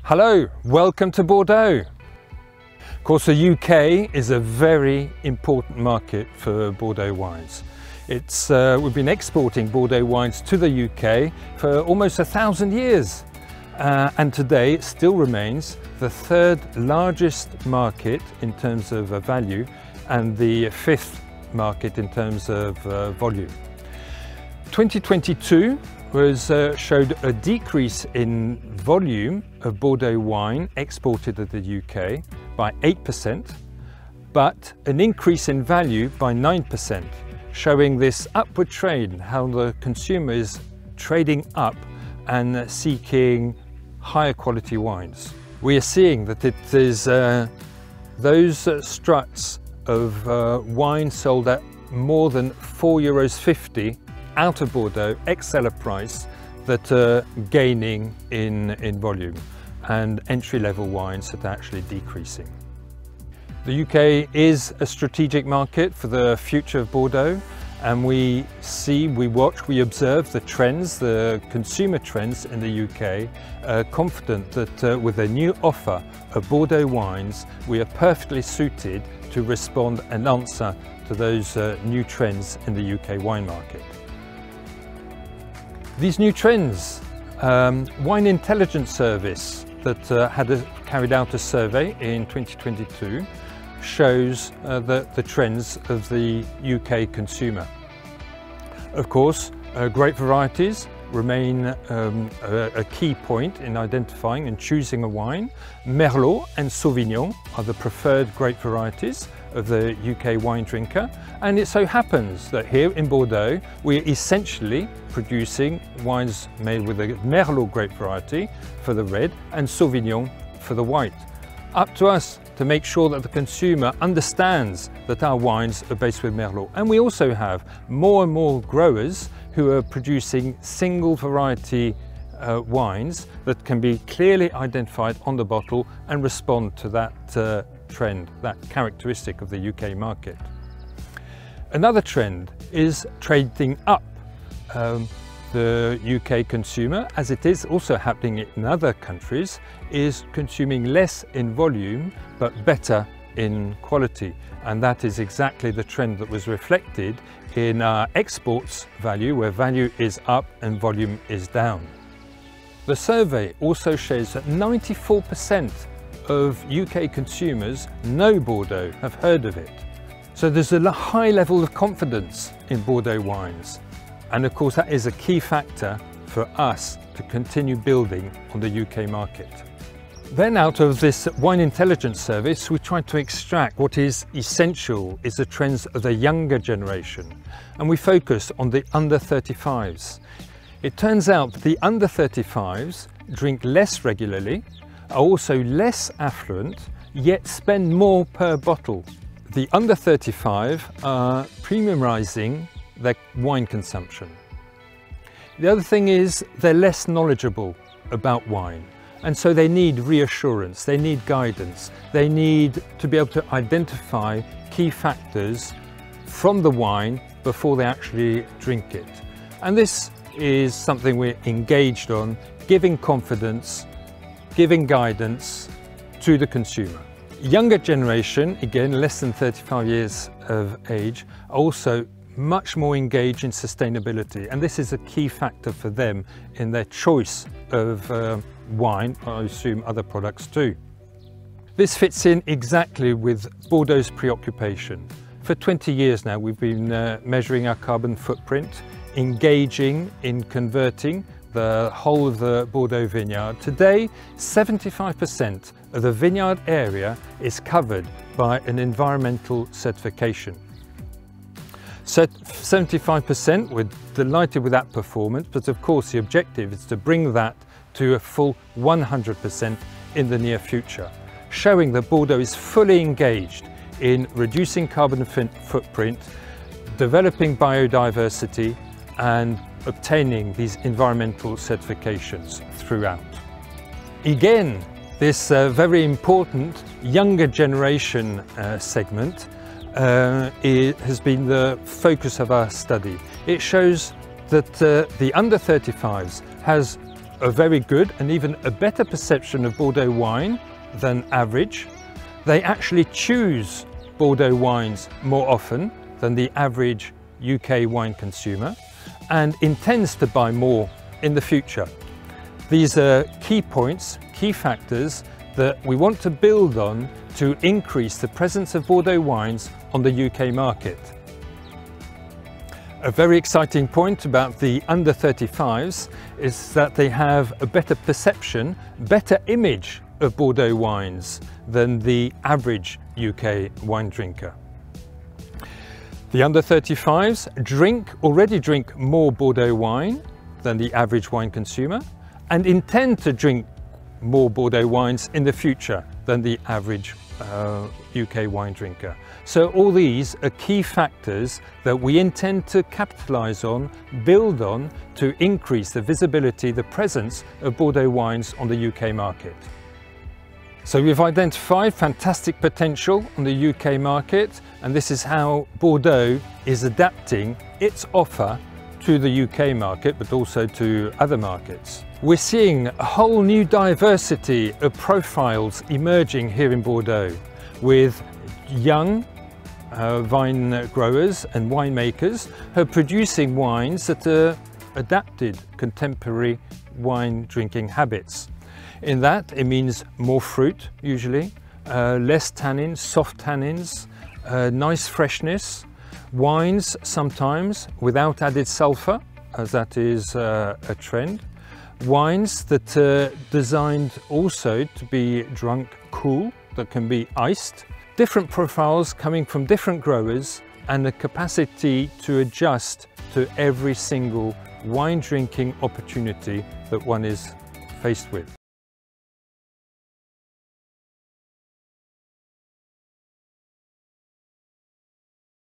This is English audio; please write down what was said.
Hello, welcome to Bordeaux. Of course, the UK is a very important market for Bordeaux wines. We've been exporting Bordeaux wines to the UK for almost 1,000 years. And today it still remains the third largest market in terms of value and the fifth market in terms of volume. 2022 showed a decrease in volume of Bordeaux wine exported to the UK by 8%, but an increase in value by 9%, showing this upward trend, how the consumer is trading up and seeking higher quality wines. We are seeing that it is those struts of wine sold at more than €4.50 out of Bordeaux, ex-cellar price, that are gaining in volume, and entry-level wines that are actually decreasing. The UK is a strategic market for the future of Bordeaux, and we observe the trends, the consumer trends in the UK, confident that with a new offer of Bordeaux wines, we are perfectly suited to respond and answer to those new trends in the UK wine market. These new trends, Wine Intelligence Service that carried out a survey in 2022 shows the trends of the UK consumer. Of course, grape varieties remain a key point in identifying and choosing a wine. Merlot and Sauvignon are the preferred grape varieties of the UK wine drinker, and it so happens that here in Bordeaux we are essentially producing wines made with a Merlot grape variety for the red and Sauvignon for the white. Up to us to make sure that the consumer understands that our wines are based with Merlot. And we also have more and more growers who are producing single variety wines that can be clearly identified on the bottle and respond to that trend, that characteristic of the UK market. Another trend is trading up. The UK consumer, as it is also happening in other countries, is consuming less in volume but better in quality, and that is exactly the trend that was reflected in our exports value, where value is up and volume is down. The survey also shows that 94% of UK consumers know Bordeaux, have heard of it. So there's a high level of confidence in Bordeaux wines. And of course that is a key factor for us to continue building on the UK market. Then out of this Wine Intelligence Service, we tried to extract what is essential is the trends of the younger generation. And we focused on the under 35s. It turns out that the under 35s drink less regularly, are also less affluent, yet spend more per bottle. The under 35 are premiumizing their wine consumption. The other thing is they're less knowledgeable about wine, and so they need reassurance, they need guidance, they need to be able to identify key factors from the wine before they actually drink it. And this is something we're engaged on, giving confidence, giving guidance to the consumer. Younger generation, again less than 35 years of age, are also much more engaged in sustainability, and this is a key factor for them in their choice of wine, I assume other products too. This fits in exactly with Bordeaux's preoccupation. For 20 years now we've been measuring our carbon footprint, engaging in converting the whole of the Bordeaux vineyard. Today, 75% of the vineyard area is covered by an environmental certification. So 75%, we're delighted with that performance, but of course the objective is to bring that to a full 100% in the near future, showing that Bordeaux is fully engaged in reducing carbon footprint, developing biodiversity, and obtaining these environmental certifications throughout. Again, this very important younger generation segment has been the focus of our study. It shows that the under 35s has a very good and even a better perception of Bordeaux wine than average. They actually choose Bordeaux wines more often than the average UK wine consumer and intends to buy more in the future. These are key points, key factors that we want to build on to increase the presence of Bordeaux wines on the UK market. A very exciting point about the under 35s is that they have a better perception, better image of Bordeaux wines than the average UK wine drinker. The under 35s already drink more Bordeaux wine than the average wine consumer and intend to drink more Bordeaux wines in the future than the average UK wine drinker. So all these are key factors that we intend to capitalise on, build on to increase the visibility, the presence of Bordeaux wines on the UK market. So we've identified fantastic potential on the UK market, and this is how Bordeaux is adapting its offer to the UK market, but also to other markets. We're seeing a whole new diversity of profiles emerging here in Bordeaux, with young vine growers and winemakers who are producing wines that are adapted contemporary wine drinking habits. In that, it means more fruit, usually, less tannins, soft tannins, nice freshness, wines sometimes without added sulfur, as that is a trend, wines that are designed also to be drunk cool, that can be iced, different profiles coming from different growers, and the capacity to adjust to every single wine drinking opportunity that one is faced with.